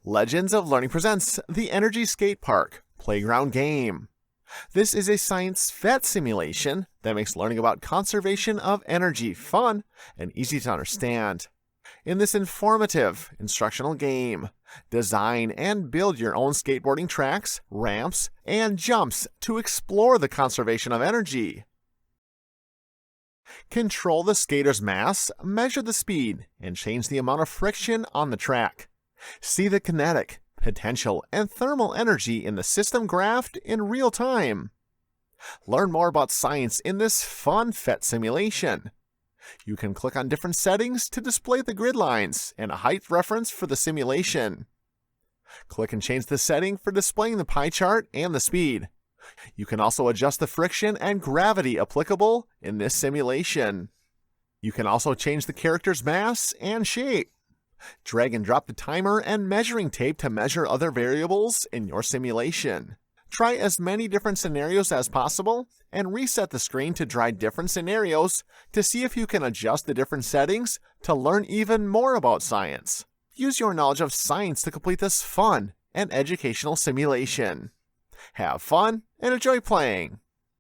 Legends of Learning presents the Energy Skate Park Playground Game. This is a science PhET simulation that makes learning about conservation of energy fun and easy to understand. In this informative, instructional game, design and build your own skateboarding tracks, ramps, and jumps to explore the conservation of energy. Control the skater's mass, measure the speed, and change the amount of friction on the track. See the kinetic, potential, and thermal energy in the system graphed in real time. Learn more about science in this fun PhET simulation. You can click on different settings to display the grid lines and a height reference for the simulation. Click and change the setting for displaying the pie chart and the speed. You can also adjust the friction and gravity applicable in this simulation. You can also change the character's mass and shape. Drag and drop the timer and measuring tape to measure other variables in your simulation. Try as many different scenarios as possible and reset the screen to try different scenarios to see if you can adjust the different settings to learn even more about science. Use your knowledge of science to complete this fun and educational simulation. Have fun and enjoy playing!